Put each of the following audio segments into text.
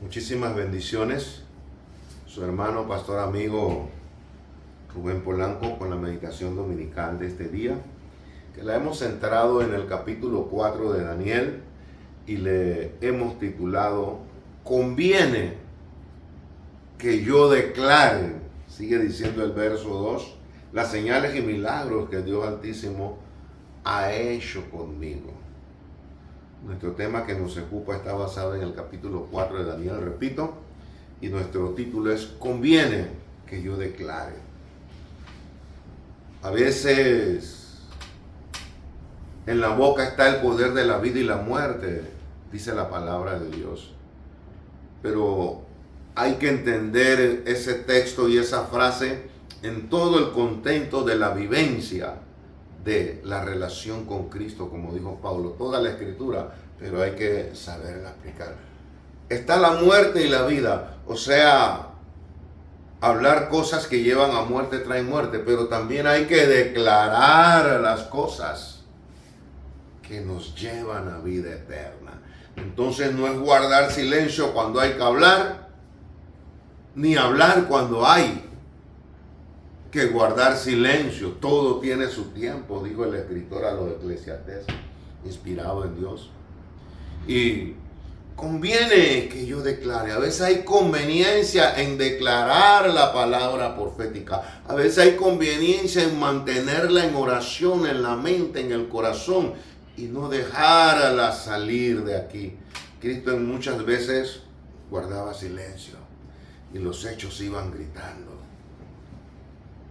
Muchísimas bendiciones. Su hermano, pastor amigo Rubén Polanco con la meditación dominical de este día, que la hemos centrado en el capítulo 4 de Daniel y le hemos titulado Conviene que yo declare, sigue diciendo el verso 2, las señales y milagros que Dios Altísimo ha hecho conmigo. Nuestro tema que nos ocupa está basado en el capítulo 4 de Daniel, repito, y nuestro título es Conviene que yo declare. A veces en la boca está el poder de la vida y la muerte, dice la palabra de Dios. Pero hay que entender ese texto y esa frase en todo el contexto de la vivencia de la relación con Cristo, como dijo Pablo, toda la escritura, pero hay que saberla aplicar. Está la muerte y la vida, o sea, hablar cosas que llevan a muerte traen muerte, pero también hay que declarar las cosas que nos llevan a vida eterna. Entonces no es guardar silencio cuando hay que hablar, ni hablar cuando hay que guardar silencio. Todo tiene su tiempo, dijo el escritor a los Eclesiastés, inspirado en Dios. Y conviene que yo declare. A veces hay conveniencia en declarar la palabra profética. A veces hay conveniencia en mantenerla en oración, en la mente, en el corazón, y no dejarla salir de aquí. Cristo en muchas veces guardaba silencio y los hechos iban gritando.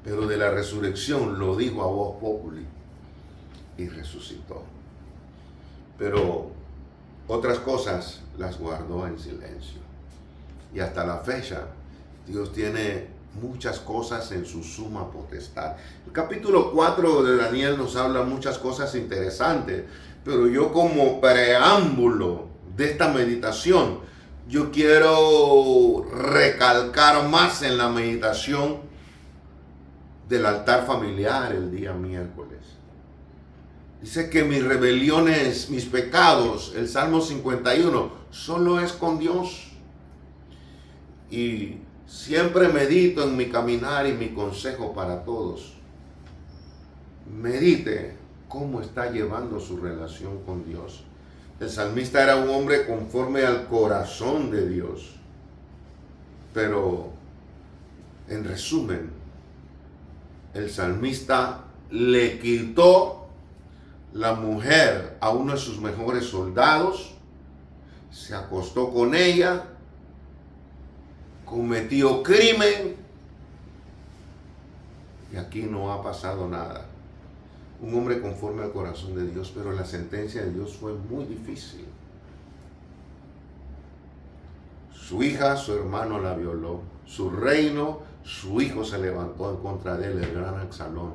Pero de la resurrección lo dijo a voz populi y resucitó. Pero otras cosas las guardó en silencio. Y hasta la fecha, Dios tiene muchas cosas en su suma potestad. El capítulo 4 de Daniel nos habla muchas cosas interesantes, pero yo como preámbulo de esta meditación, yo quiero recalcar más en la meditación del altar familiar el día miércoles. Dice que mis rebeliones, mis pecados, el Salmo 51, solo es con Dios. Y siempre medito en mi caminar y mi consejo para todos. Medite cómo está llevando su relación con Dios. El salmista era un hombre conforme al corazón de Dios. Pero, en resumen, el salmista le quitó la mujer a uno de sus mejores soldados, se acostó con ella, cometió crimen y aquí no ha pasado nada. Un hombre conforme al corazón de Dios, pero la sentencia de Dios fue muy difícil. Su hija, su hermano la violó, su reino, su hijo se levantó en contra de él, el gran Absalón.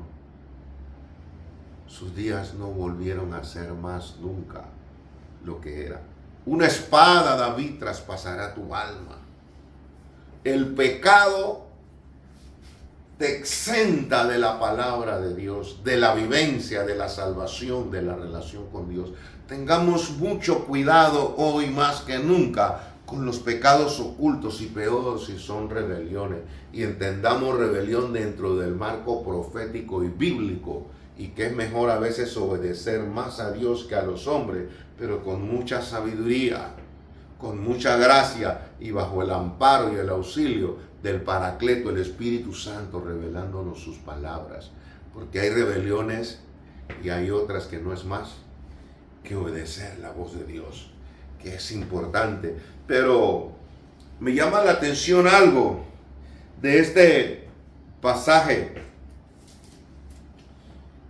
Sus días no volvieron a ser más nunca lo que era. Una espada, David, traspasará tu alma. El pecado te exenta de la palabra de Dios, de la vivencia, de la salvación, de la relación con Dios. Tengamos mucho cuidado hoy más que nunca con los pecados ocultos y peor si son rebeliones. Y entendamos rebelión dentro del marco profético y bíblico. Y que es mejor a veces obedecer más a Dios que a los hombres, pero con mucha sabiduría, con mucha gracia y bajo el amparo y el auxilio del Paracleto, el Espíritu Santo, revelándonos sus palabras. Porque hay rebeliones y hay otras que no es más que obedecer la voz de Dios, que es importante. Pero me llama la atención algo de este pasaje.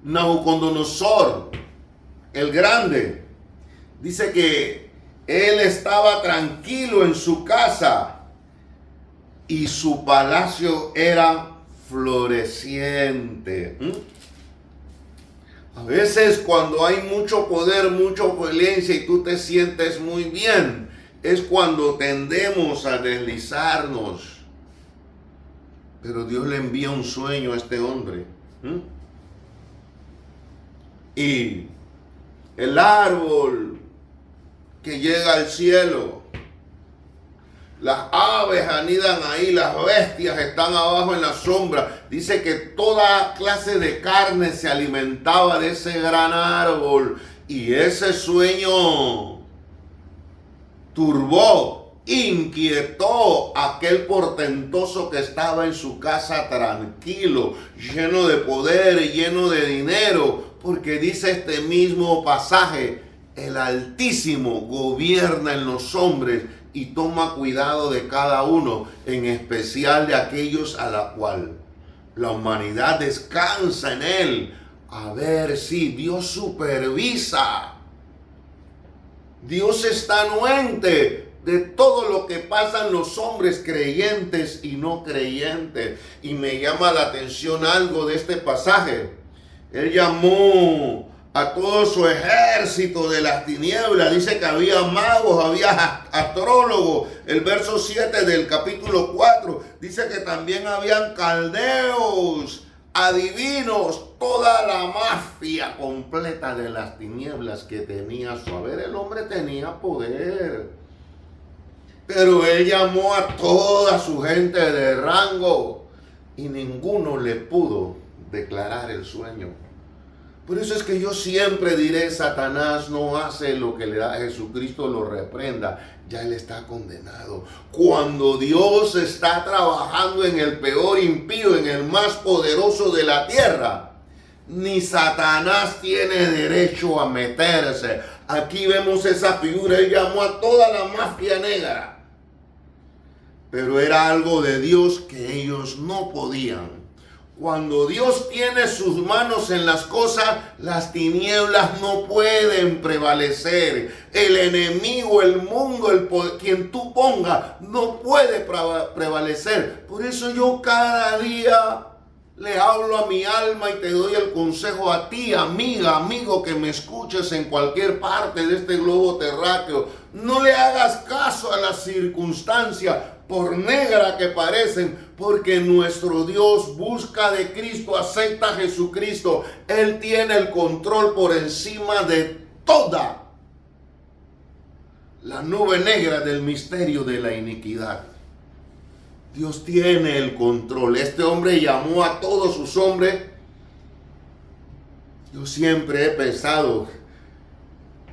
Nabucodonosor, el grande, dice que él estaba tranquilo en su casa y su palacio era floreciente. A veces cuando hay mucho poder, mucha opulencia y tú te sientes muy bien, es cuando tendemos a deslizarnos. Pero Dios le envía un sueño a este hombre. Y el árbol que llega al cielo, Las aves anidan ahí, las bestias están abajo en la sombra. Dice que toda clase de carne se alimentaba de ese gran árbol. Y ese sueño turbó, inquietó a aquel portentoso que estaba en su casa tranquilo, lleno de poder, lleno de dinero. Porque dice este mismo pasaje, el Altísimo gobierna en los hombres y toma cuidado de cada uno, en especial de aquellos a la cual la humanidad descansa en él. A ver si Dios supervisa. Dios está anuente de todo lo que pasan los hombres creyentes y no creyentes. Y me llama la atención algo de este pasaje. Él llamó a todo su ejército de las tinieblas. Dice que había magos, había astrólogos. El verso 7 del capítulo 4 dice que también habían caldeos, adivinos, toda la mafia completa de las tinieblas que tenía a su haber. El hombre tenía poder, pero él llamó a toda su gente de rango y ninguno le pudo declarar el sueño. Por eso es que yo siempre diré, Satanás no hace lo que le da a Jesucristo, lo reprenda. Ya él está condenado. Cuando Dios está trabajando en el peor impío, en el más poderoso de la tierra, ni Satanás tiene derecho a meterse. Aquí vemos esa figura. Él llamó a toda la mafia negra. Pero era algo de Dios que ellos no podían. Cuando Dios tiene sus manos en las cosas, las tinieblas no pueden prevalecer. El enemigo, el mundo, el poder, quien tú pongas, no puede prevalecer. Por eso yo cada día le hablo a mi alma y te doy el consejo a ti, amiga, amigo, que me escuches en cualquier parte de este globo terráqueo. No le hagas caso a las circunstancias, por negra que parecen, porque nuestro Dios busca de Cristo, acepta a Jesucristo. Él tiene el control por encima de toda la nube negra del misterio de la iniquidad. Dios tiene el control. Este hombre llamó a todos sus hombres. Yo siempre he pensado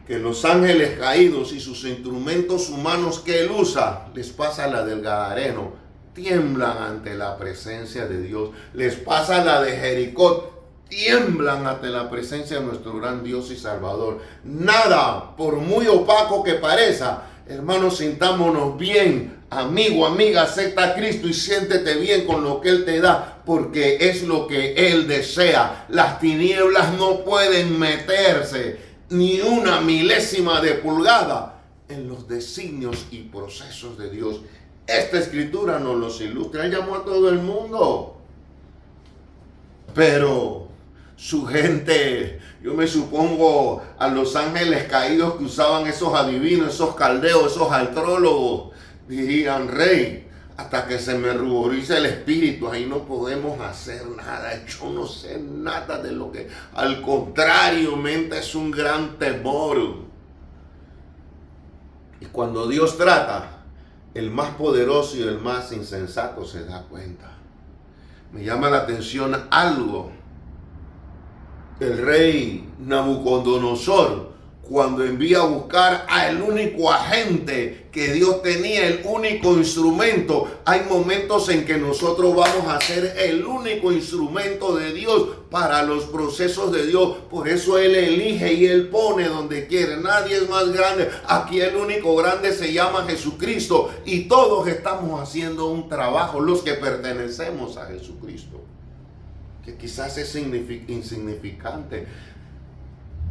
que los ángeles caídos y sus instrumentos humanos que él usa, les pasa la del Gadareno, tiemblan ante la presencia de Dios. Les pasa la de Jericó, tiemblan ante la presencia de nuestro gran Dios y Salvador. Nada, por muy opaco que parezca, hermanos, sintámonos bien. Amigo, amiga, acepta a Cristo y siéntete bien con lo que Él te da, porque es lo que Él desea. Las tinieblas no pueden meterse ni una milésima de pulgada en los designios y procesos de Dios. Esta escritura nos los ilustra. Él llamó a todo el mundo, pero su gente, yo me supongo a los ángeles caídos que usaban esos adivinos, esos caldeos, esos astrólogos, dirían: Rey, hasta que se me ruborice el espíritu, ahí no podemos hacer nada. Yo no sé nada de lo que, al contrario, mente es un gran temor. Y cuando Dios trata, el más poderoso y el más insensato se da cuenta. Me llama la atención algo. El rey Nabucodonosor, cuando envía a buscar al único agente que Dios tenía, el único instrumento. Hay momentos en que nosotros vamos a ser el único instrumento de Dios para los procesos de Dios. Por eso Él elige y Él pone donde quiere. Nadie es más grande. Aquí el único grande se llama Jesucristo. Y todos estamos haciendo un trabajo, los que pertenecemos a Jesucristo, que quizás es insignificante.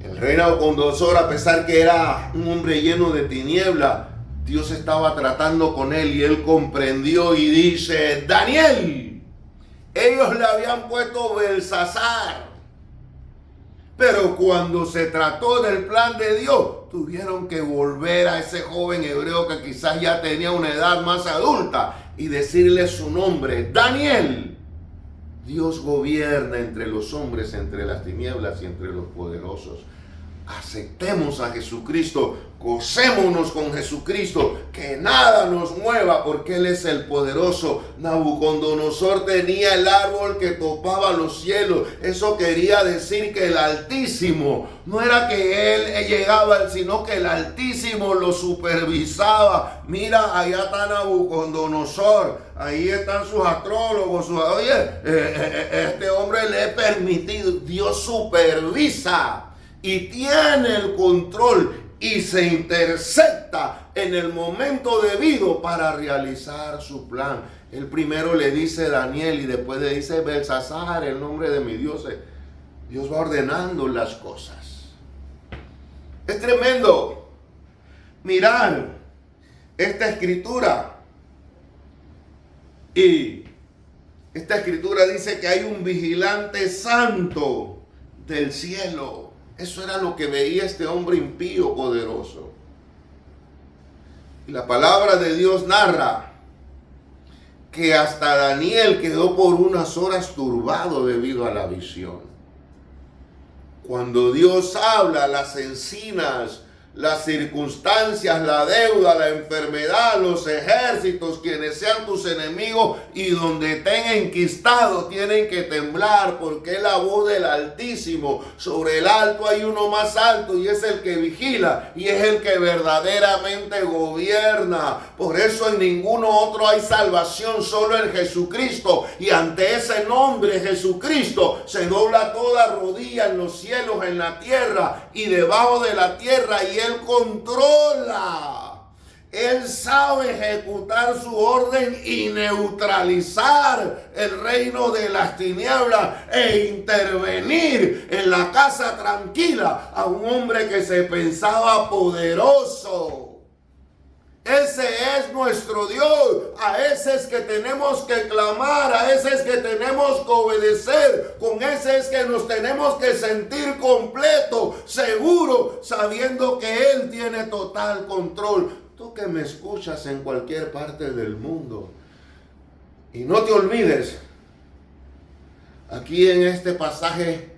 El rey Nabucodonosor, a pesar que era un hombre lleno de tiniebla, Dios estaba tratando con él y él comprendió y dice: Daniel, ellos le habían puesto Belsasar, pero cuando se trató del plan de Dios, tuvieron que volver a ese joven hebreo que quizás ya tenía una edad más adulta y decirle su nombre: Daniel. Dios gobierna entre los hombres, entre las tinieblas y entre los poderosos. aceptemos a Jesucristo, gocémonos con Jesucristo, que nada nos mueva, porque Él es el poderoso. Nabucodonosor tenía el árbol que topaba los cielos. Eso quería decir que el Altísimo, no era que Él llegaba, sino que el Altísimo lo supervisaba. Mira, allá está Nabucodonosor, ahí están sus astrólogos, este hombre le he permitido, Dios supervisa y tiene el control y se intercepta en el momento debido para realizar su plan. Él primero le dice Daniel y después le dice Belsasar, el nombre de mi Dios. Dios va ordenando las cosas. Es tremendo mirar esta escritura. Y esta escritura dice que hay un vigilante santo del cielo. Eso era lo que veía este hombre impío poderoso. Y la palabra de Dios narra que hasta Daniel quedó por unas horas turbado debido a la visión. Cuando Dios habla, las encinas, las circunstancias, la deuda, la enfermedad, los ejércitos, quienes sean tus enemigos y donde estén enquistados, tienen que temblar, porque es la voz del Altísimo. Sobre el alto hay uno más alto y es el que vigila y es el que verdaderamente gobierna. Por eso en ninguno otro hay salvación, solo en Jesucristo. Y ante ese nombre, Jesucristo, se dobla toda rodilla en los cielos, en la tierra y debajo de la tierra, y Él controla. Él sabe ejecutar su orden y neutralizar el reino de las tinieblas e intervenir en la casa tranquila a un hombre que se pensaba poderoso. Ese es nuestro Dios. A ese es que tenemos que clamar, a ese es que tenemos que obedecer, con ese es que nos tenemos que sentir completo, seguro, sabiendo que Él tiene total control. Tú que me escuchas en cualquier parte del mundo, y no te olvides, aquí en este pasaje,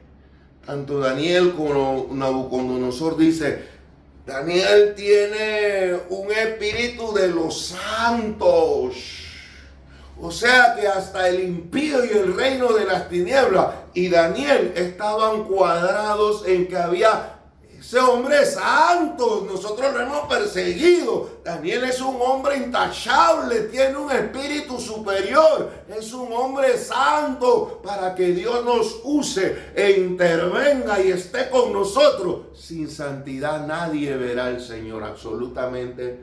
tanto Daniel como Nabucodonosor dice, Daniel tiene un espíritu de los santos. O sea que hasta el impío y el reino de las tinieblas y Daniel estaban cuadrados en que había ese hombre santo. Nosotros lo hemos perseguido. Daniel es un hombre intachable, tiene un espíritu superior, es un hombre santo para que Dios nos use e intervenga y esté con nosotros. Sin santidad nadie verá al Señor, absolutamente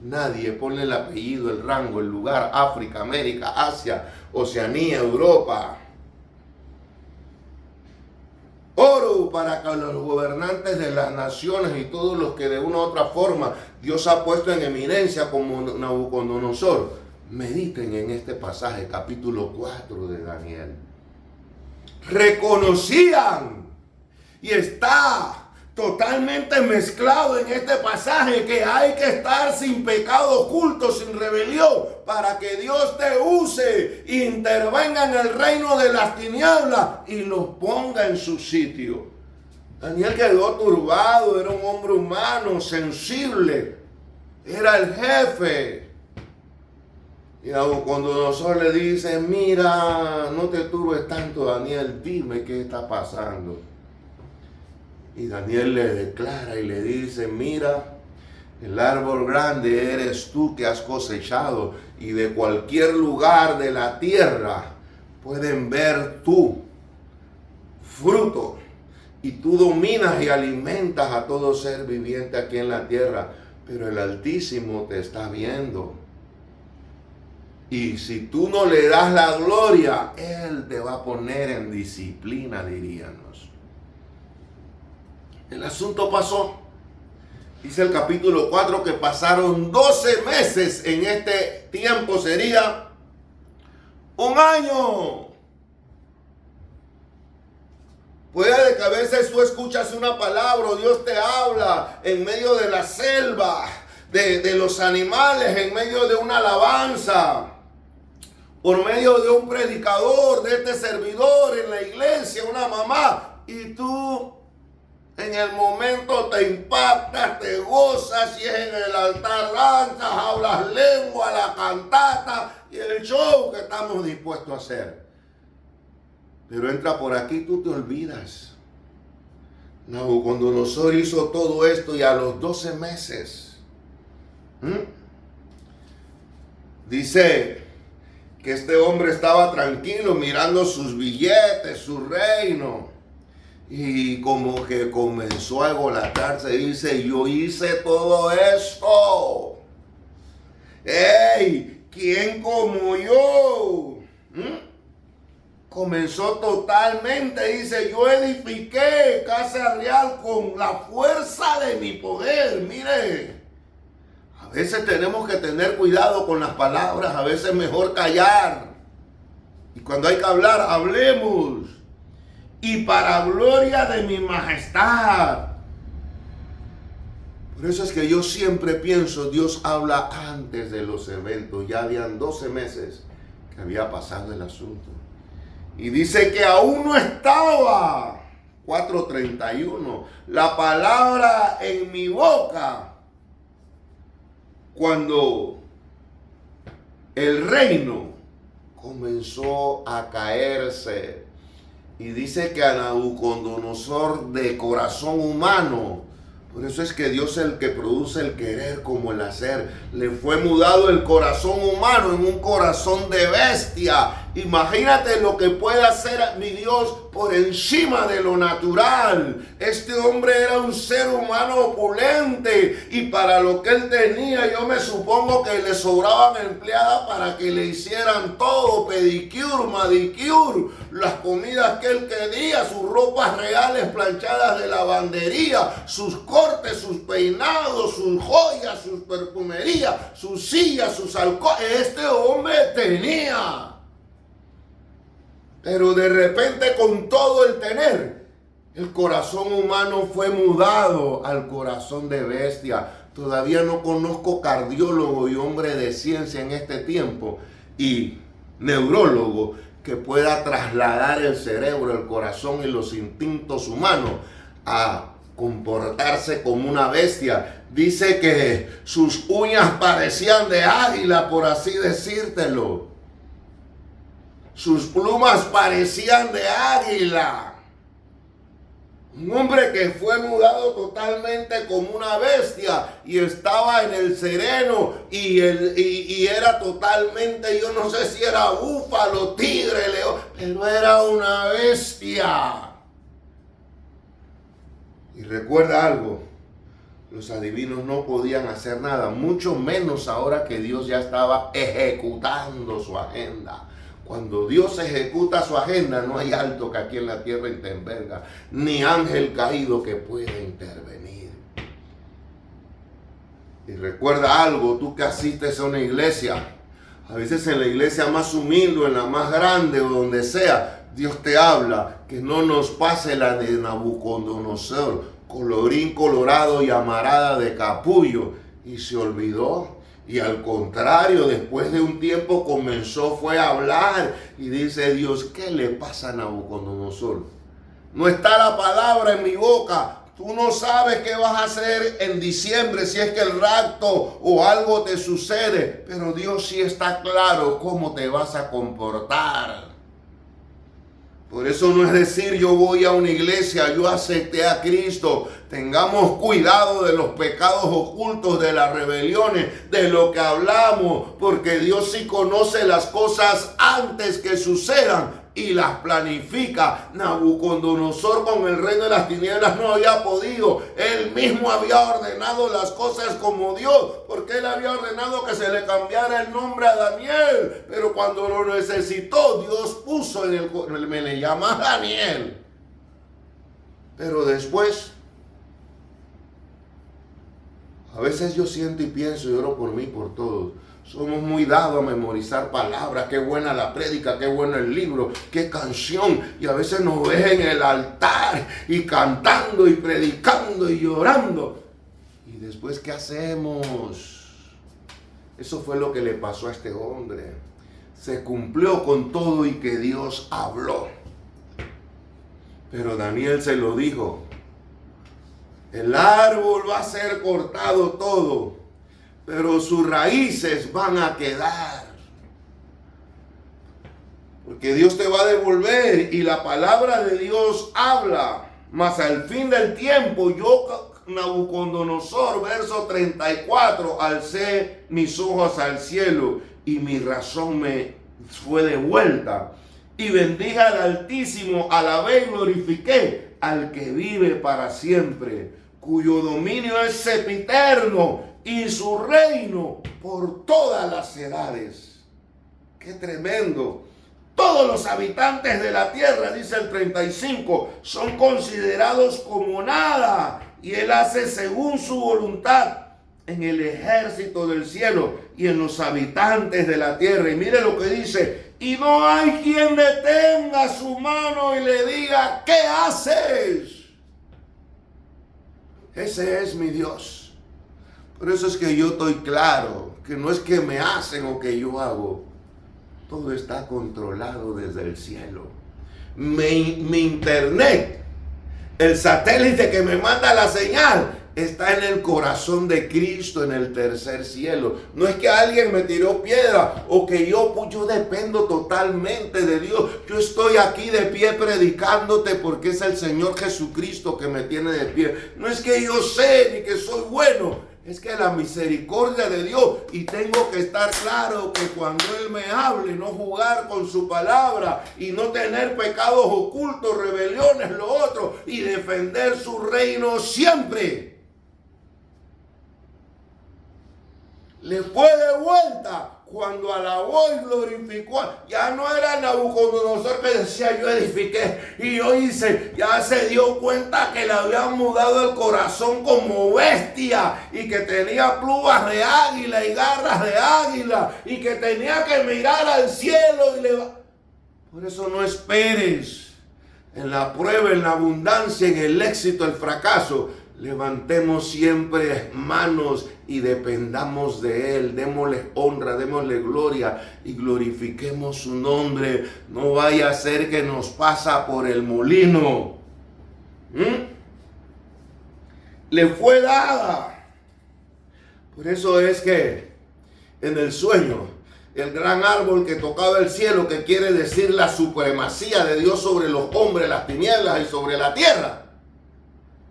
nadie. Ponle el apellido, el rango, el lugar: África, América, Asia, Oceanía, Europa. Oro para que los gobernantes de las naciones y todos los que de una u otra forma Dios ha puesto en eminencia como Nabucodonosor, mediten en este pasaje, capítulo 4 de Daniel. Reconocían, y está totalmente mezclado en este pasaje, que hay que estar sin pecado oculto, sin rebelión, para que Dios te use, intervenga en el reino de las tinieblas y los ponga en su sitio. Daniel quedó turbado, era un hombre humano, sensible, era el jefe. Y cuando Nabucodonosor le dice, mira, no te turbes tanto, Daniel, dime qué está pasando. Y Daniel le declara y le dice, mira, el árbol grande eres tú que has cosechado, y de cualquier lugar de la tierra pueden ver tu fruto, y tú dominas y alimentas a todo ser viviente aquí en la tierra, pero el Altísimo te está viendo. Y si tú no le das la gloria, Él te va a poner en disciplina, diríamos. El asunto pasó. Dice el capítulo 4 que pasaron 12 meses. En este tiempo sería un año. Puede que a veces tú escuchas una palabra, Dios te habla en medio de la selva, de los animales, en medio de una alabanza, por medio de un predicador, de este servidor en la iglesia, una mamá, y tú En el momento te impactas, te gozas, si es en el altar lanzas, hablas lengua, la cantata y el show que estamos dispuestos a hacer. Pero entra por aquí, tú te olvidas. Nabucodonosor hizo todo esto y a los 12 meses, dice que este hombre estaba tranquilo mirando sus billetes, su reino. Y como que comenzó a egolatarse, dice, yo hice todo esto. ¡Ey! ¿Quién como yo? Comenzó totalmente, dice, yo edifiqué casa real con la fuerza de mi poder. Mire, a veces tenemos que tener cuidado con las palabras, a veces mejor callar. Y cuando hay que hablar, hablemos. Y para gloria de mi majestad. Por eso es que yo siempre pienso, Dios habla antes de los eventos. Ya habían 12 meses que había pasado el asunto. Y dice que aún no estaba, 4:31, la palabra en mi boca, cuando el reino comenzó a caerse. Y dice que a Nabucodonosor, de corazón humano, por eso es que Dios es el que produce el querer como el hacer, le fue mudado el corazón humano en un corazón de bestia. Imagínate lo que puede hacer mi Dios por encima de lo natural. Este hombre era un ser humano opulente y para lo que él tenía, yo me supongo que le sobraban empleadas para que le hicieran todo, pedicure, manicure, las comidas que él quería, sus ropas reales planchadas de lavandería, sus cortes, sus peinados, sus joyas, sus perfumerías, sus sillas, sus alcoholes. Este hombre tenía. Pero de repente, con todo el tener, el corazón humano fue mudado al corazón de bestia. Todavía no conozco cardiólogo y hombre de ciencia en este tiempo y neurólogo que pueda trasladar el cerebro, el corazón y los instintos humanos a comportarse como una bestia. Dice que sus uñas parecían de águila, por así decírtelo. Sus plumas parecían de águila. Un hombre que fue mudado totalmente como una bestia y estaba en el sereno y era totalmente, yo no sé si era búfalo, tigre, león, pero era una bestia. Y recuerda algo, los adivinos no podían hacer nada, mucho menos ahora que Dios ya estaba ejecutando su agenda. Cuando Dios ejecuta su agenda, no hay alto que aquí en la tierra intervenga, ni ángel caído que pueda intervenir. Y recuerda algo, tú que asistes a una iglesia, a veces en la iglesia más humilde, en la más grande o donde sea, Dios te habla, que no nos pase la de Nabucodonosor, colorín colorado y amarada de capullo, y se olvidó. Y al contrario, después de un tiempo fue a hablar y dice Dios, ¿qué le pasa a Nabucodonosor? No está la palabra en mi boca. Tú no sabes qué vas a hacer en diciembre si es que el rapto o algo te sucede. Pero Dios sí está claro cómo te vas a comportar. Por eso no es decir yo voy a una iglesia, yo acepté a Cristo. Tengamos cuidado de los pecados ocultos, de las rebeliones, de lo que hablamos, porque Dios sí conoce las cosas antes que sucedan y las planifica. Nabucodonosor con el reino de las tinieblas no había podido. Él mismo había ordenado las cosas como Dios, porque él había ordenado que se le cambiara el nombre a Daniel. Pero cuando lo necesitó, Dios puso me le llama Daniel. Pero después, a veces yo siento y pienso y oro por mí, por todos. Somos muy dados a memorizar palabras. Qué buena la prédica, qué bueno el libro, qué canción. Y a veces nos ves en el altar y cantando y predicando y llorando. Y después, ¿qué hacemos? Eso fue lo que le pasó a este hombre. Se cumplió con todo y que Dios habló. Pero Daniel se lo dijo. El árbol va a ser cortado todo, pero sus raíces van a quedar. Porque Dios te va a devolver y la palabra de Dios habla. Mas al fin del tiempo, yo, Nabucodonosor, verso 34, alcé mis ojos al cielo y mi razón me fue devuelta. Y bendije al Altísimo, alabé y glorifiqué al que vive para siempre, cuyo dominio es sempiterno y su reino por todas las edades. ¡Qué tremendo! Todos los habitantes de la tierra, dice el 35, son considerados como nada, y Él hace según su voluntad en el ejército del cielo y en los habitantes de la tierra. Y mire lo que dice: y no hay quien detenga su mano y le diga, ¿qué haces? Ese es mi Dios. Por eso es que yo estoy claro, que no es que me hacen o que yo hago. Todo está controlado desde el cielo. Mi internet, el satélite que me manda la señal, está en el corazón de Cristo, en el tercer cielo. No es que alguien me tiró piedra o que yo dependo totalmente de Dios. Yo estoy aquí de pie predicándote porque es el Señor Jesucristo que me tiene de pie. No es que yo sé ni que soy bueno. Es que la misericordia de Dios, y tengo que estar claro que cuando Él me hable, no jugar con su palabra y no tener pecados ocultos, rebeliones, lo otro, y defender su reino siempre. Le fue de vuelta cuando alabó y glorificó. Ya no era Nabucodonosor que decía, yo edifiqué y yo hice. Ya se dio cuenta que le habían mudado el corazón como bestia y que tenía plumas de águila y garras de águila y que tenía que mirar al cielo. Por eso no esperes en la prueba, en la abundancia, en el éxito, el fracaso. Levantemos siempre manos y dependamos de Él. Démosle honra, démosle gloria y glorifiquemos su nombre. No vaya a ser que nos pasa por el molino. Le fue dada. Por eso es que en el sueño, el gran árbol que tocaba el cielo, que quiere decir la supremacía de Dios sobre los hombres, las tinieblas y sobre la tierra,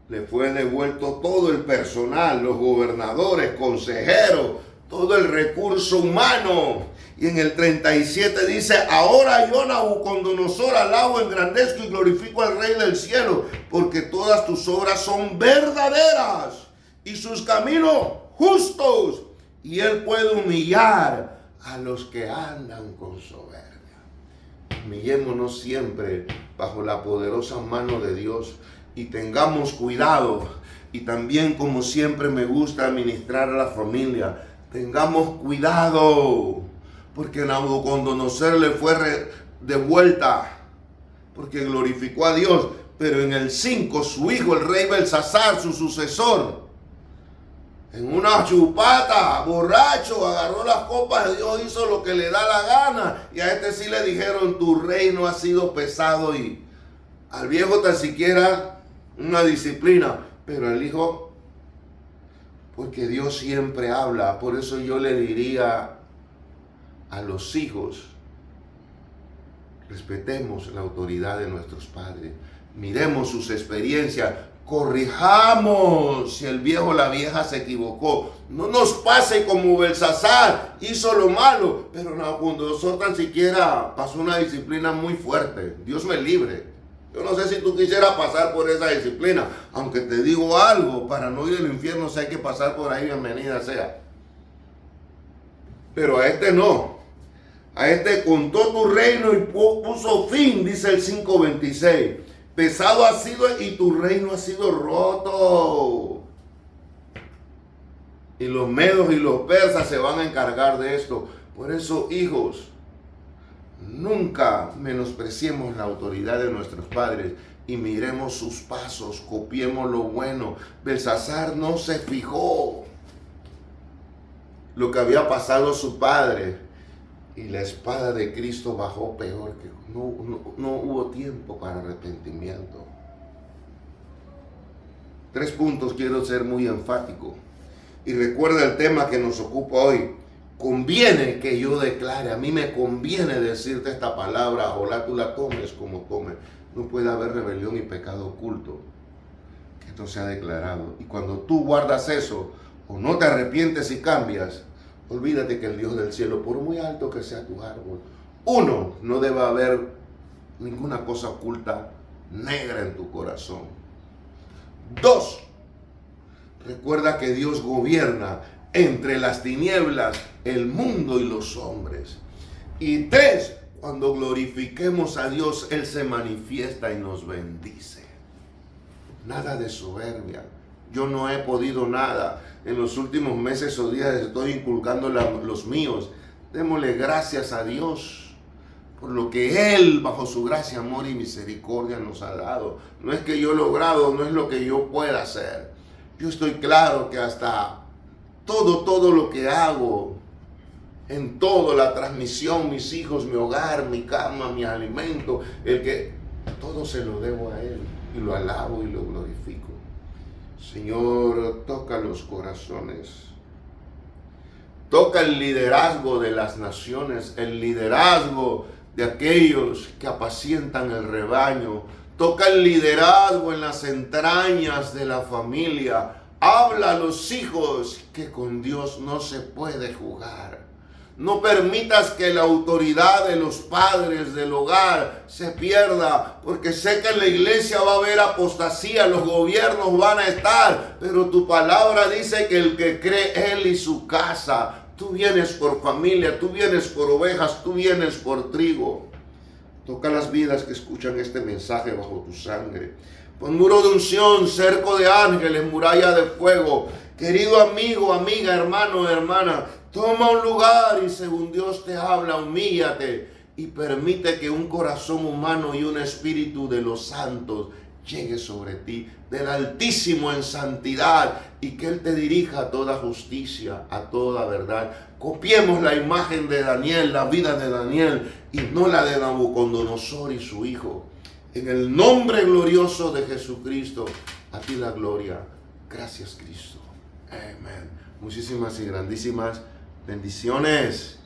le fue devuelto todo el personal, los gobernadores, consejeros, todo el recurso humano. Y en el 37 dice: ahora yo, Nabucodonosor, alabo, engrandezco y glorifico al Rey del cielo, porque todas tus obras son verdaderas y sus caminos justos, y Él puede humillar a los que andan con soberbia. Humillémonos siempre bajo la poderosa mano de Dios. Y tengamos cuidado, y también, como siempre me gusta administrar a la familia, tengamos cuidado, porque Nabucodonosor le fue de vuelta, porque glorificó a Dios, pero en el 5 su hijo, el rey Belsasar, su sucesor, en una chupata, borracho, agarró las copas de Dios, hizo lo que le da la gana, y a este sí le dijeron, tu reino ha sido pesado, y al viejo tan siquiera una disciplina, pero el hijo, porque Dios siempre habla. Por eso yo le diría a los hijos, respetemos la autoridad de nuestros padres, miremos sus experiencias, corrijamos si el viejo o la vieja se equivocó. No nos pase como Belsasar, hizo lo malo, pero Nabucodonosor tan siquiera pasó una disciplina muy fuerte. Dios me libre. Yo no sé si tú quisieras pasar por esa disciplina, aunque te digo algo, para no ir al infierno si hay que pasar por ahí, bienvenida sea. Pero a este no. A este contó tu reino y puso fin, dice el 5:26. Pesado ha sido y tu reino ha sido roto. Y los medos y los persas se van a encargar de esto. Por eso, hijos, nunca menospreciemos la autoridad de nuestros padres y miremos sus pasos, copiemos lo bueno. Belsasar no se fijó lo que había pasado a su padre y la espada de Cristo bajó peor, que no hubo tiempo para arrepentimiento. 3 puntos quiero ser muy enfático. Y recuerda el tema que nos ocupa hoy. Conviene que yo declare, a mí me conviene decirte esta palabra, ojalá tú la tomes como tomes. No puede haber rebelión y pecado oculto que esto sea declarado. Y cuando tú guardas eso, o no te arrepientes y cambias, olvídate que el Dios del cielo, por muy alto que sea tu árbol, uno, no debe haber ninguna cosa oculta negra en tu corazón. 2, recuerda que Dios gobierna entre las tinieblas, el mundo y los hombres. Y 3, cuando glorifiquemos a Dios, Él se manifiesta y nos bendice. Nada de soberbia. Yo no he podido nada. En los últimos meses o días estoy inculcando los míos. Démosle gracias a Dios por lo que Él, bajo su gracia, amor y misericordia, nos ha dado. No es que yo he logrado, no es lo que yo pueda hacer. Yo estoy claro que hasta todo lo que hago, en todo, la transmisión, mis hijos, mi hogar, mi cama, mi alimento, todo se lo debo a Él y lo alabo y lo glorifico. Señor, toca los corazones. Toca el liderazgo de las naciones, el liderazgo de aquellos que apacientan el rebaño. Toca el liderazgo en las entrañas de la familia. Habla a los hijos que con Dios no se puede jugar. No permitas que la autoridad de los padres del hogar se pierda, porque sé que en la iglesia va a haber apostasía, los gobiernos van a estar, pero tu palabra dice que el que cree, él y su casa. Tú vienes por familia, tú vienes por ovejas, tú vienes por trigo. Toca las vidas que escuchan este mensaje bajo tu sangre. Pon muro de unción, cerco de ángeles, muralla de fuego. Querido amigo, amiga, hermano, hermana, toma un lugar y según Dios te habla, humíllate y permite que un corazón humano y un espíritu de los santos llegue sobre ti, del Altísimo en santidad, y que Él te dirija a toda justicia, a toda verdad. Copiemos la imagen de Daniel, la vida de Daniel, y no la de Nabucodonosor y su hijo. En el nombre glorioso de Jesucristo, a ti la gloria. Gracias, Cristo. Amén. Muchísimas y grandísimas bendiciones.